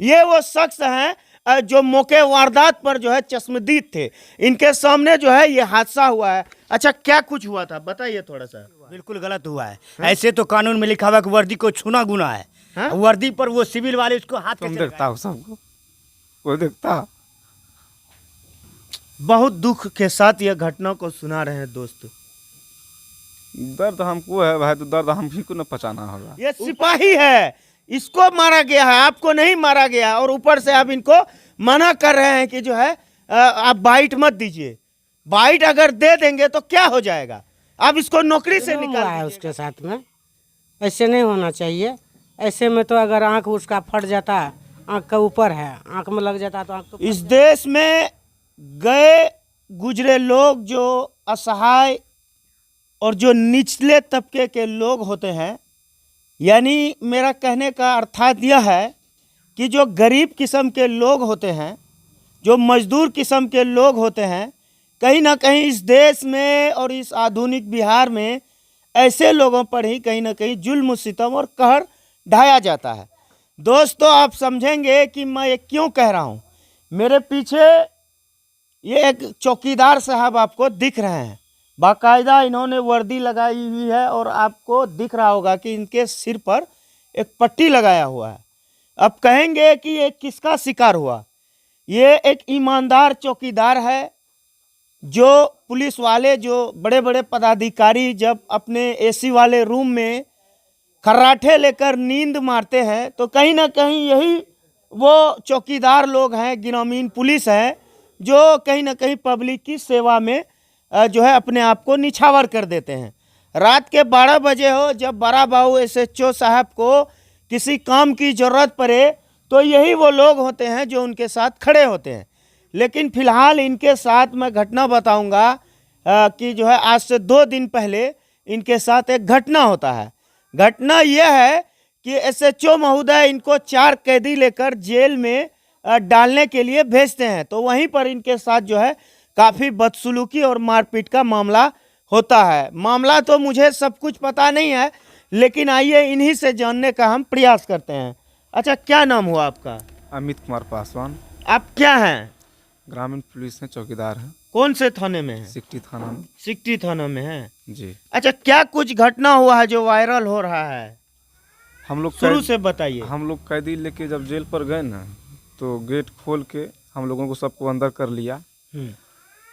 ये वो शख्स हैं जो मौके वारदात पर जो है चश्मदीद थे। इनके सामने जो है ये हादसा हुआ है। अच्छा, क्या कुछ हुआ था बताइए थोड़ा सा। बिल्कुल गलत हुआ है। ऐसे तो कानून में लिखा हुआ कि वर्दी को छूना गुनाह है। वर्दी पर वो सिविल वाले उसको हाथ तुम देखता हो सबको, कोई देखता। बहुत दुख के साथ यह घटना को सुना रहे हैं दोस्त। दर्द हमको है भाई, तो दर्द हम ही को न पचाना होगा। ये सिपाही है, इसको मारा गया है, आपको नहीं मारा गया, और ऊपर से आप इनको मना कर रहे हैं कि जो है आप बाइट मत दीजिए। बाइट अगर दे देंगे तो क्या हो जाएगा? आप इसको नौकरी से निकाल है उसके साथ में। ऐसे नहीं होना चाहिए। ऐसे में तो अगर आंख उसका फट जाता, आंख का ऊपर है, आंख में लग जाता तो आंख तो। इस देश में गए गुजरे लोग जो असहाय और जो निचले तबके के लोग होते हैं, यानी मेरा कहने का अर्थात यह है कि जो गरीब किस्म के लोग होते हैं, जो मजदूर किस्म के लोग होते हैं, कहीं ना कहीं इस देश में और इस आधुनिक बिहार में ऐसे लोगों पर ही कहीं ना कहीं जुल्म सितम और कहर ढाया जाता है। दोस्तों, आप समझेंगे कि मैं ये क्यों कह रहा हूँ। मेरे पीछे ये एक चौकीदार साहब आपको दिख रहे हैं, बाकायदा इन्होंने वर्दी लगाई हुई है और आपको दिख रहा होगा कि इनके सिर पर एक पट्टी लगाया हुआ है। अब कहेंगे कि ये किसका शिकार हुआ? ये एक ईमानदार चौकीदार है। जो पुलिस वाले, जो बड़े बड़े पदाधिकारी जब अपने एसी वाले रूम में खर्राटे लेकर नींद मारते हैं, तो कहीं ना कहीं यही वो चौकीदार लोग हैं, ग्रामीण पुलिस है, जो कहीं ना कहीं पब्लिक की सेवा में जो है अपने आप को निछावर कर देते हैं। रात के 12 बजे हो, जब बड़ा बाबू SHO साहब को किसी काम की ज़रूरत पड़े, तो यही वो लोग होते हैं जो उनके साथ खड़े होते हैं। लेकिन फिलहाल इनके साथ मैं घटना बताऊंगा कि जो है आज से 2 दिन पहले इनके साथ एक घटना होता है। घटना यह है कि SHO महोदय इनको 4 कैदी लेकर जेल में डालने के लिए भेजते हैं, तो वहीं पर इनके साथ जो है काफ़ी बदसलूकी और मारपीट का मामला होता है। मामला तो मुझे सब कुछ पता नहीं है, लेकिन आइए इन्हीं से जानने का हम प्रयास करते हैं। अच्छा, क्या नाम हुआ आपका? अमित कुमार पासवान। आप क्या हैं? ग्रामीण पुलिस में चौकीदार है। कौन से थाने में है? सिकटी थाना में। सिकटी थाना में है जी। अच्छा, क्या कुछ घटना हुआ है जो वायरल हो रहा है? हम लोग शुरू से बताइए। हम लोग कैदी लेके जब जेल पर गए ना, तो गेट खोल के हम लोगों को सबको अंदर कर लिया।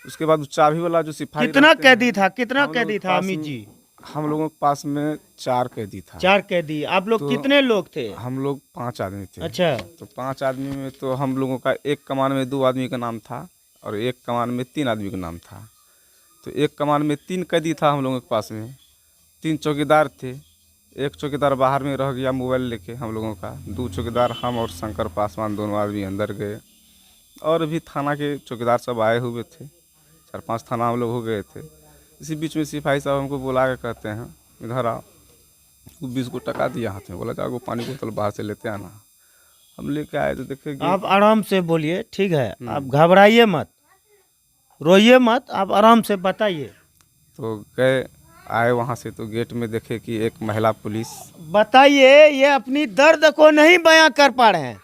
उसके बाद चाबी वाला जो सिपाही, कितना कैदी था? कितना कैदी था अमित जी? हम लोगों के पास में 4 कैदी था। 4 कैदी। आप लोग तो कितने लोग थे? हम लोग 5 आदमी थे। अच्छा। तो 5 आदमी में तो हम लोगों का एक कमान में 2 आदमी का नाम था और एक कमान में 3 आदमी का नाम था। तो एक कमान में 3 कैदी था हम लोगों के पास में, 3 चौकीदार थे। एक चौकीदार बाहर में रह गया मोबाइल लेके हम लोगों का। 2 चौकीदार, हम और शंकर पासवान, दोनों आदमी अंदर गए। और भी थाना के चौकीदार सब आए हुए थे, 4-5 थाना हम लोग हो गए थे। इसी बीच में सिपाही साहब हमको बुला के कहते हैं, इधर आओ। 20 को टका दिया हाथ में, बोला जाओ पानी बोतल बाहर से लेते आना। हम लेके आए तो देखे आप आराम से बोलिए, ठीक है? आप घबराइए मत, रोइए मत, आप आराम से बताइए। तो गए, आए वहाँ से तो गेट में देखे कि एक महिला पुलिस। बताइए, ये अपनी दर्द को नहीं बयां कर पा रहे हैं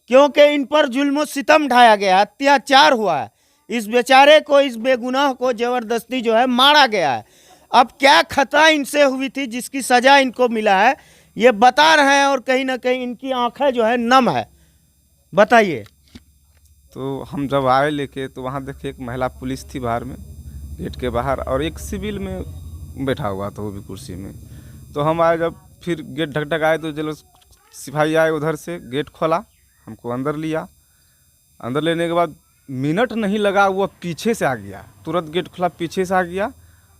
क्योंकि इन पर जुल्म सितम ढाया गया, अत्याचार हुआ है। इस बेचारे को, इस बेगुनाह को जबरदस्ती जो है मारा गया है। अब क्या खता इनसे हुई थी जिसकी सजा इनको मिला है, ये बता रहे हैं, और कहीं ना कहीं इनकी आंखें जो है नम है। बताइए। तो हम जब आए लेके, तो वहाँ देखे एक महिला पुलिस थी बाहर में, गेट के बाहर, और एक सिविल में बैठा हुआ था, वो भी कुर्सी में। तो हम आए, जब फिर गेट ढक ढक आए तो चलो सिपाही आए, उधर से गेट खोला, हमको अंदर लिया। अंदर लेने के बाद मिनट नहीं लगा, वो पीछे से आ गया, तुरंत गेट खुला, पीछे से आ गया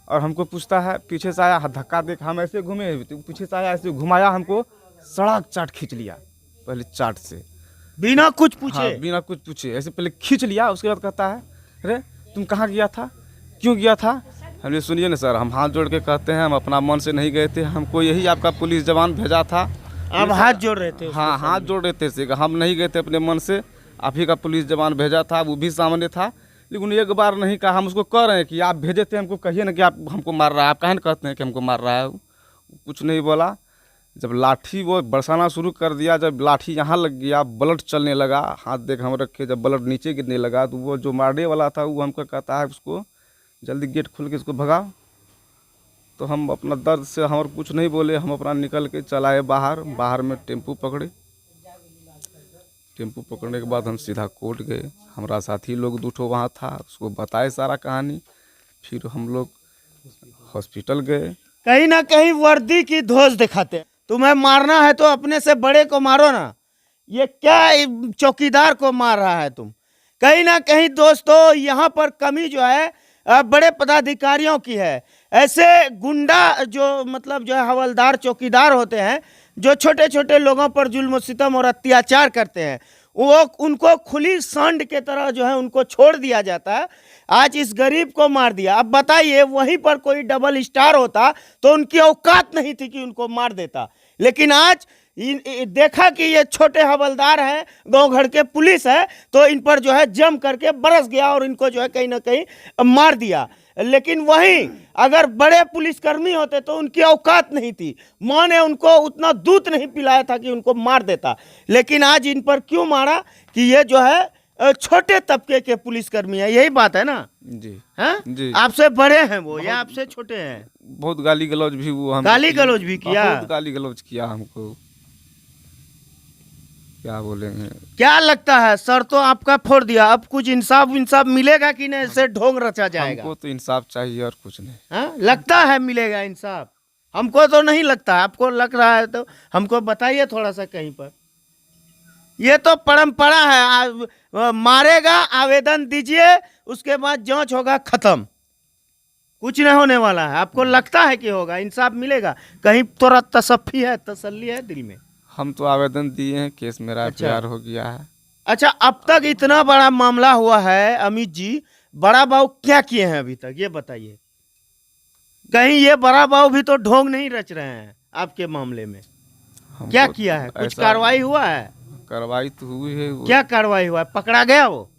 और हमको पूछता है, पीछे से आया, धक्का देख, हम ऐसे घूमे, तो पीछे से आया, ऐसे घुमाया, हमको सड़क चाट खींच लिया, पहले चाट से, बिना कुछ पूछे। हाँ, बिना कुछ पूछे ऐसे पहले खींच लिया। उसके बाद कहता है, अरे तुम कहाँ गया था, क्यों गया था? हमने, सुनिए ना सर, हम हाथ जोड़ के कहते हैं, हम अपना मन से नहीं गए थे, हमको यही आपका पुलिस जवान भेजा था। आप हाथ जोड़ रहे थे? हाँ, हाथ जोड़ रहे थे, हम नहीं गए थे अपने मन से, आप ही का पुलिस जवान भेजा था, वो भी सामने था। लेकिन एक बार नहीं कहा, हम उसको कह रहे हैं कि आप भेजे थे, हमको कहिए ना कि आप हमको मार रहा है, आप कहीं कहते हैं कि हमको मार रहा है। कुछ नहीं बोला। जब लाठी वो बरसाना शुरू कर दिया, जब लाठी यहाँ लग गया, ब्लड चलने लगा, हाथ देख हम रखे, जब ब्लड नीचे गिरने लगा तो वो जो मारने वाला था वो हमको कहता है उसको जल्दी गेट खोल के इसको भगाओ। तो हम अपना दर्द से हमारे कुछ नहीं बोले, हम अपना निकल के चलाए बाहर में टेम्पू पकड़े। टेम्पू पकड़ने के बाद हम सीधा कोर्ट गए। हमारा साथी लोग दूठो वहाँ था, उसको बताए सारा कहानी। फिर हम लोग हॉस्पिटल गए। कहीं ना कहीं वर्दी की धोस दिखाते हैं। तुम्हें मारना है तो अपने से बड़े को मारो ना, ये क्या चौकीदार को मार रहा है तुम। कहीं ना कहीं दोस्तों यहाँ पर कमी जो है बड़े पदाधिकारियों की है। ऐसे गुंडा जो मतलब जो है हवलदार चौकीदार होते हैं, जो छोटे छोटे लोगों पर जुल्म सितम और अत्याचार करते हैं, वो उनको खुली सांड के तरह जो है उनको छोड़ दिया जाता है। आज इस गरीब को मार दिया। अब बताइए वहीं पर कोई डबल स्टार होता तो उनकी औकात नहीं थी कि उनको मार देता। लेकिन आज देखा कि ये छोटे हवलदार हैं, गांव घर के पुलिस है, तो इन पर जो है जम करके बरस गया और इनको जो है कहीं ना कहीं मार दिया। लेकिन वहीं अगर बड़े पुलिसकर्मी होते तो उनकी औकात नहीं थी, माँ ने उनको उतना दूध नहीं पिलाया था कि उनको मार देता। लेकिन आज इन पर क्यों मारा कि ये जो है छोटे तबके के पुलिसकर्मी है, यही बात है ना जी हैं? जी। आपसे बड़े हैं वो या आपसे छोटे हैं? बहुत गाली गलौज भी वो हम गाली गलौज भी किया? बहुत गाली गलौज किया हमको, क्या बोलेंगे। क्या लगता है सर, तो आपका फोड़ दिया, अब कुछ इंसाफ मिलेगा कि नहीं? ऐसे ढोंग रचा जाएगा? हमको तो इंसाफ चाहिए और कुछ नहीं। हाँ, लगता है मिलेगा इंसाफ? हमको तो नहीं लगता। आपको लग रहा है तो हमको बताइए थोड़ा सा कहीं पर। ये तो परंपरा है, मारेगा, आवेदन दीजिए, उसके बाद जांच होगा, खत्म, कुछ नहीं होने वाला है। आपको लगता है कि होगा, इंसाफ मिलेगा? कहीं थोड़ा तसफ्फी है, तसल्ली है दिल में? हम तो आवेदन दिए हैं, केस मेरा एफआईआर हो गया है। अच्छा, अब तक इतना बड़ा मामला हुआ है अमित जी, बड़ा बाबू क्या किए हैं अभी तक, ये बताइए। कहीं ये बड़ा बाबू भी तो ढोंग नहीं रच रहे हैं आपके मामले में? क्या किया है? कुछ कार्रवाई हुआ है? कार्रवाई तो हुई है। क्या कार्रवाई हुआ है? पकड़ा गया वो?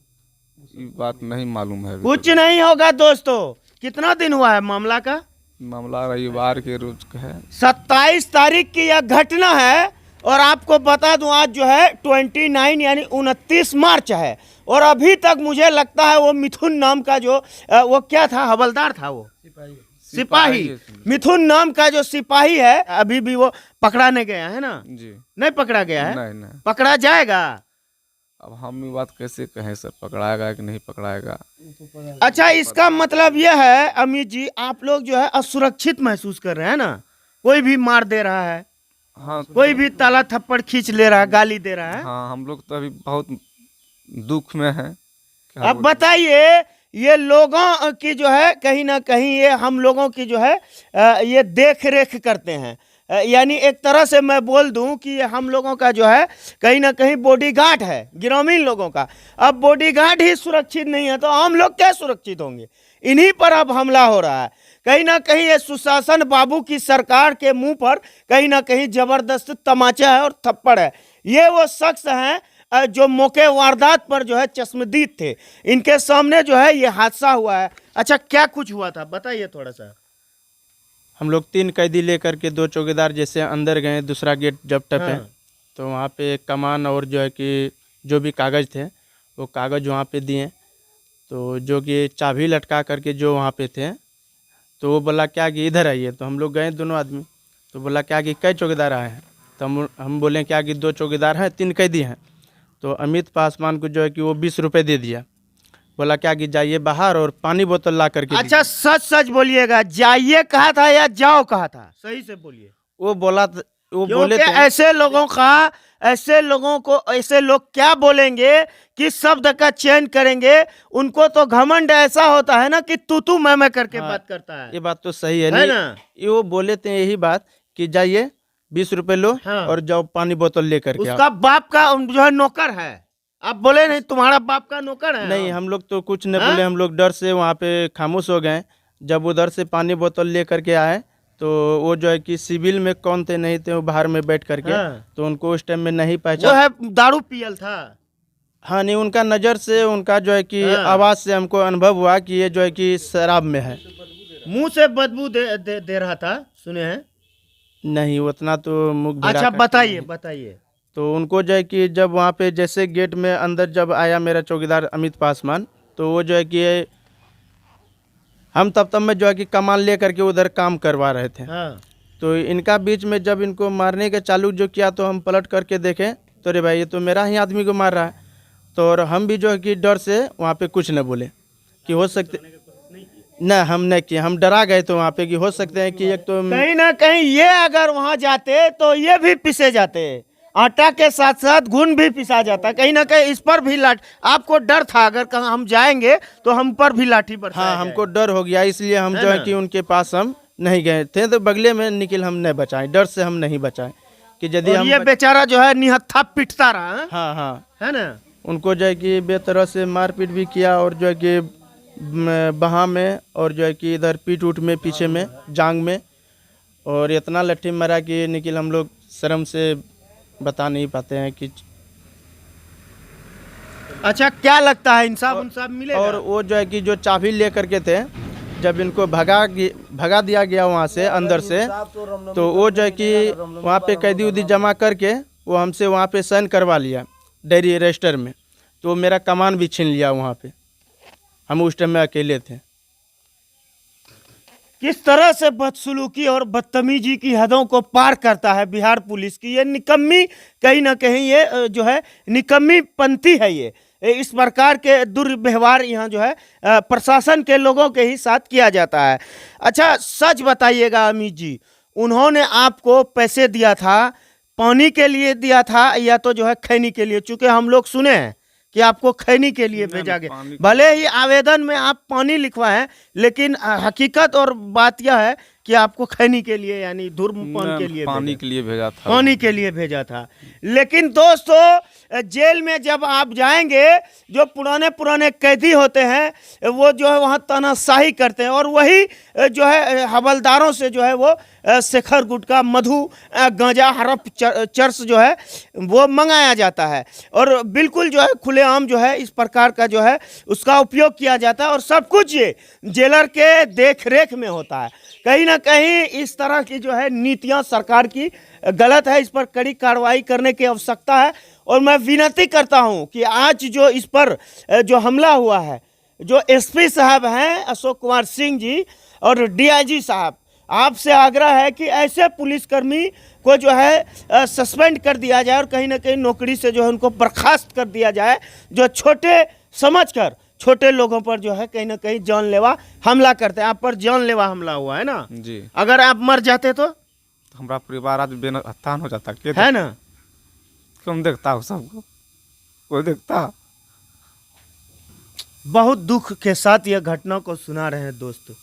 ये बात नहीं मालूम है। कुछ नहीं होगा दोस्तों। कितना दिन हुआ है मामला का? मामला रविवार के रोज का है। 27 तारीख की यह घटना है और आपको बता दूं आज जो है 29 यानी 29 मार्च है और अभी तक मुझे लगता है वो मिथुन नाम का जो वो क्या था, हवलदार था, वो सिपाही मिथुन नाम का जो सिपाही है, अभी भी वो पकड़ा नहीं गया है ना जी? नहीं पकड़ा गया है? नहीं। पकड़ा जाएगा? अब हम ये बात कैसे कहें सर, पकड़ाएगा कि नहीं पकड़ाएगा। अच्छा, इसका मतलब यह है अमित जी, आप लोग जो है असुरक्षित महसूस कर रहे हैं ना? कोई भी मार दे रहा है, हाँ, कोई भी ताला थप्पड़ खींच ले रहा है, गाली दे रहा है। हाँ, हम लोग तो अभी बहुत दुख में हैं। अब बताइए, ये लोगों की जो है कहीं ना कहीं ये हम लोगों की जो है ये देख रेख करते हैं, यानी एक तरह से मैं बोल दूं कि ये हम लोगों का जो है कहीं ना कहीं बॉडीगार्ड है, ग्रामीण लोगों का। अब बॉडीगार्ड ही सुरक्षित नहीं है तो हम लोग क्या सुरक्षित होंगे? इन्हीं पर अब हमला हो रहा है। कहीं ना कहीं ये सुशासन बाबू की सरकार के मुंह पर कहीं ना कहीं जबरदस्त तमाचा है और थप्पड़ है। ये वो शख्स हैं जो मौके वारदात पर जो है चश्मदीद थे, इनके सामने जो है ये हादसा हुआ है। अच्छा, क्या कुछ हुआ था बताइए थोड़ा सा। हम लोग 3 कैदी लेकर के 2 चौकीदार जैसे अंदर गए, दूसरा गेट जब टपे तो वहाँ पे कमान और जो है कि जो भी कागज़ थे वो कागज़ वहाँ पे दिए, तो जो कि चाबी लटका करके जो वहाँ पे थे, तो वो बोला क्या कि इधर आइए। तो हम लोग गए दोनों आदमी, तो बोला क्या कि कई चौकीदार आए हैं? तो हम बोले क्या कि 2 चौकीदार हैं, 3 कैदी हैं। तो अमित पासवान को जो है कि वो 20 रुपये दे दिया, बोला क्या कि जाइए बाहर और पानी बोतल ला करके। अच्छा, सच सच बोलिएगा, जाइए कहा था या जाओ कहा था? सही से बोलिए। वो बोले थे। ऐसे लोगों का, ऐसे लोगों को, ऐसे लोग क्या बोलेंगे कि शब्द का चयन करेंगे? उनको तो घमंड ऐसा होता है ना कि तू मैं करके बात करता है। ये बात तो सही है नहीं ना? ना? वो बोले थे यही बात कि जाइए 20 रुपये लो और जाओ पानी बोतल लेकर के। उसका बाप का जो है नौकर है। आप बोले नहीं तुम्हारा बाप का नौकर है? नहीं, हम लोग तो कुछ नहीं बोले, हम लोग डर से वहाँ पे खामोश हो गए। जब उधर से पानी बोतल लेकर के आए तो वो जो है कि सिविल में कौन थे नहीं थे, वो बाहर में बैठ करके, तो उनको उस टाइम में नहीं पहचान। वो है दारू पियल था? हाँ, नहीं, उनका नज़र से, उनका जो है कि आवाज़ से हमको अनुभव हुआ कि ये जो है कि शराब में है। मुंह से बदबू दे रहा था, सुने हैं? नहीं उतना तो मुख भरा अच्छा करके बताइए नहीं। बताइए। तो उनको जो है कि जब वहाँ पे जैसे गेट में अंदर जब आया मेरा चौकीदार अमित पासवान, तो वो जो है कि हम तब में जो है कि कमान ले करके उधर काम करवा रहे थे। हाँ तो इनका बीच में जब इनको मारने के चालू जो किया, तो हम पलट करके देखें तो रे भाई ये तो मेरा ही आदमी को मार रहा है। तो और हम भी जो है कि डर से वहाँ पे कुछ न बोले कि हो सकते न हम नहीं किए, हम डरा गए तो वहाँ पे कि हो सकते हैं कि एक तो कहीं ना कहीं ये अगर वहां जाते तो ये भी पिसे जाते, आटा के साथ साथ घुन भी पिसा जाता। कहीं ना कहीं इस पर भी आपको डर था अगर कहीं हम जाएंगे तो हम पर भी लाठी बरसाया हाँ हमको डर हो गया, इसलिए हम जो है कि उनके पास हम नहीं गए थे। तो बगले में निकल हम नहीं बचाए, डर से हम नहीं बचाए कि यदि और हम ये बेचारा जो है निहत्था पिटता रहा है? हाँ हाँ है ना। उनको जो है कि बेतरह से मारपीट भी किया, और जो है कि बाहाँ में, और जो है कि इधर पीठ उठ में, पीछे में, जांग में, और इतना लट्ठी मारा कि निकल हम लोग शर्म से बता नहीं पाते हैं कि। अच्छा क्या लगता है इंसाफ उनसाफ मिलेगा? और वो जो है कि जो चाबी ले करके थे, जब इनको भगा दिया गया वहाँ से अंदर से, तो वो जो है कि वहाँ पे कैदी उदी जमा करके वो हमसे वहाँ पे साइन करवा लिया डायरी रजिस्टर में। तो मेरा कमान भी छीन लिया वहाँ पे, हम उस टाइम में अकेले थे। किस तरह से बदसलूकी और बदतमीजी की हदों को पार करता है बिहार पुलिस की ये निकम्मी, कहीं ना कहीं ये जो है निकम्मी पंथी है। ये इस प्रकार के दुर्व्यवहार यहाँ जो है प्रशासन के लोगों के ही साथ किया जाता है। अच्छा सच बताइएगा अमित जी, उन्होंने आपको पैसे दिया था, पानी के लिए दिया था या तो जो है खैनी के लिए? चूंकि हम लोग सुने हैं कि आपको खैनी के लिए भेजा गया, भले ही आवेदन में आप पानी लिखवाएं, लेकिन हकीकत और बात यह है कि आपको खैनी के लिए यानी धूम्रपान के लिए पानी के लिए भेजा था। पानी के लिए भेजा था। लेकिन दोस्तों जेल में जब आप जाएंगे, जो पुराने कैदी होते हैं वो जो है वहाँ तानाशाही करते हैं, और वही जो है हवलदारों से जो है वो शेखर गुटखा, मधु, गांजा, हरफ, चर्स जो है वो मंगाया जाता है, और बिल्कुल जो है खुलेआम जो है इस प्रकार का जो है उसका उपयोग किया जाता है, और सब कुछ ये जेलर के देख रेख में होता है। कहीं ना कहीं इस तरह की जो है नीतियां सरकार की गलत है, इस पर कड़ी कार्रवाई करने की आवश्यकता है। और मैं विनती करता हूं कि आज जो इस पर जो हमला हुआ है, जो एसपी साहब हैं अशोक कुमार सिंह जी और डीआईजी साहब, आपसे आग्रह है कि ऐसे पुलिसकर्मी को जो है सस्पेंड कर दिया जाए और कहीं ना कहीं नौकरी से जो है उनको बर्खास्त कर दिया जाए, जो छोटे समझकर छोटे लोगों पर जो है कहीं ना कहीं जानलेवा हमला करते हैं। आप पर जानलेवा हमला हुआ है ना जी। अगर आप मर जाते तो हमारा परिवार आज बेनहान हो जाता है ना। कौन देखता हो सबको, कोई देखता। बहुत दुख के साथ यह घटना को सुना रहे हैं दोस्तों।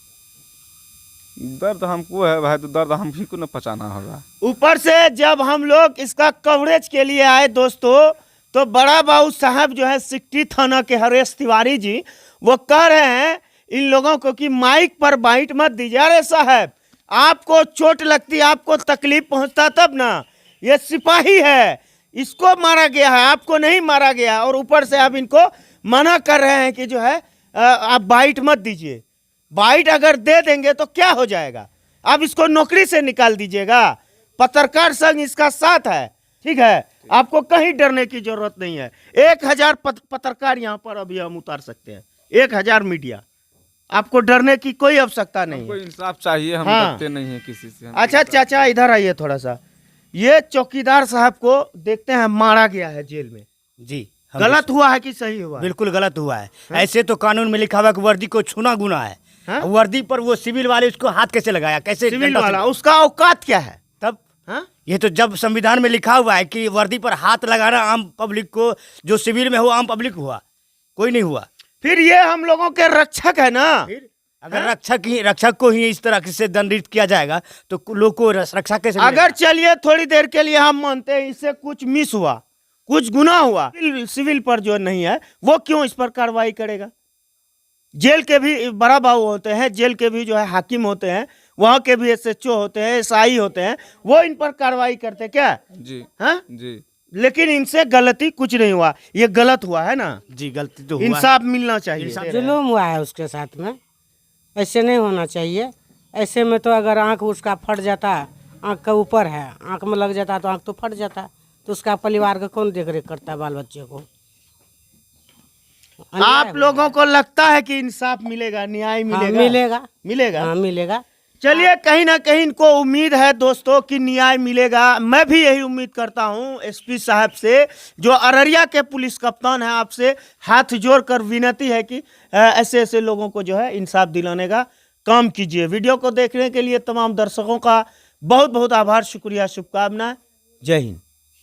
दर्द हमको है भाई, तो दर्द हम ही को न पहचाना होगा। ऊपर से जब हम लोग इसका कवरेज के लिए आए दोस्तों, तो बड़ा बाबू साहब जो है सिकटी थाना के हरेश तिवारी जी, वो कह रहे हैं इन लोगों को कि माइक पर बाइट मत दीजिए। अरे साहब आपको चोट लगती, आपको तकलीफ पहुंचता तब ना, ये सिपाही है, इसको मारा गया है, आपको नहीं मारा गया, और ऊपर से आप इनको मना कर रहे हैं कि जो है आप बाइट मत दीजिए। बाइट अगर दे देंगे तो क्या हो जाएगा? आप इसको नौकरी से निकाल दीजिएगा। पत्रकार संघ इसका साथ है, ठीक है, आपको कहीं डरने की जरूरत नहीं है। 1000 पत्रकार यहाँ पर अभी हम उतार सकते हैं, 1000 मीडिया, आपको डरने की कोई आवश्यकता नहीं कोई है। इंसाफ चाहिए, हम हाँ। डरते नहीं है किसी से। अच्छा चाचा इधर आइए थोड़ा सा। ये चौकीदार साहब को देखते हैं मारा गया है जेल में, जी गलत हुआ है कि सही हुआ है? बिल्कुल गलत हुआ है। ऐसे तो कानून में लिखा हुआ कि वर्दी को छूना गुना है। हाँ? वर्दी पर वो सिविल वाले उसको हाथ कैसे लगाया, कैसे सिविल डंडा से- वाला, उसका औकात क्या है? तब हाँ? ये तो जब संविधान में लिखा हुआ है कि वर्दी पर हाथ लगाना आम पब्लिक को, जो सिविल में हो आम पब्लिक हुआ, कोई नहीं हुआ। फिर ये हम लोगों के रक्षक है ना। अगर रक्षक को ही इस तरह से दंडित किया जाएगा तो लोग को रक्षा कैसे अगर मिलेगा? चलिए थोड़ी देर के लिए हम मानते हैं इससे कुछ मिस हुआ, कुछ गुनाह हुआ, सिविल पर जो नहीं है वो क्यों इस पर कार्रवाई करेगा? जेल के भी बड़ा बाबू होते हैं, जेल के भी जो है हाकिम होते हैं, वहाँ के भी एसएचओ होते हैं, एसआई होते हैं, वो इन पर कार्रवाई करते क्या? जी हाँ? जी। लेकिन इनसे गलती कुछ नहीं हुआ, ये गलत हुआ है ना। जी गलती तो हुआ है। इंसाफ मिलना चाहिए। जुलूम हुआ है उसके साथ में, ऐसे नहीं होना चाहिए। ऐसे में तो अगर आँख उसका फट जाता, आँख का ऊपर है, आँख में लग जाता तो आँख तो फट जाता, तो उसका परिवार का कौन देख रेख करता है बाल बच्चे को? अन्याय आप हो लोगों को लगता है कि इंसाफ मिलेगा, न्याय रहा है। हाँ, मिलेगा? मिलेगा। मिलेगा। हाँ, मिलेगा। चलिए, कहीं ना कहीं इनको उम्मीद है दोस्तों कि न्याय मिलेगा। मैं भी यही उम्मीद करता हूं एसपी साहब से, जो अररिया के पुलिस कप्तान हैं। आपसे हाथ जोड़कर विनती है कि ऐसे ऐसे लोगों को जो है इंसाफ दिलाने का काम कीजिए। वीडियो को देखने के लिए तमाम दर्शकों का बहुत बहुत आभार, शुक्रिया, शुभकामनाएं। जय हिंद।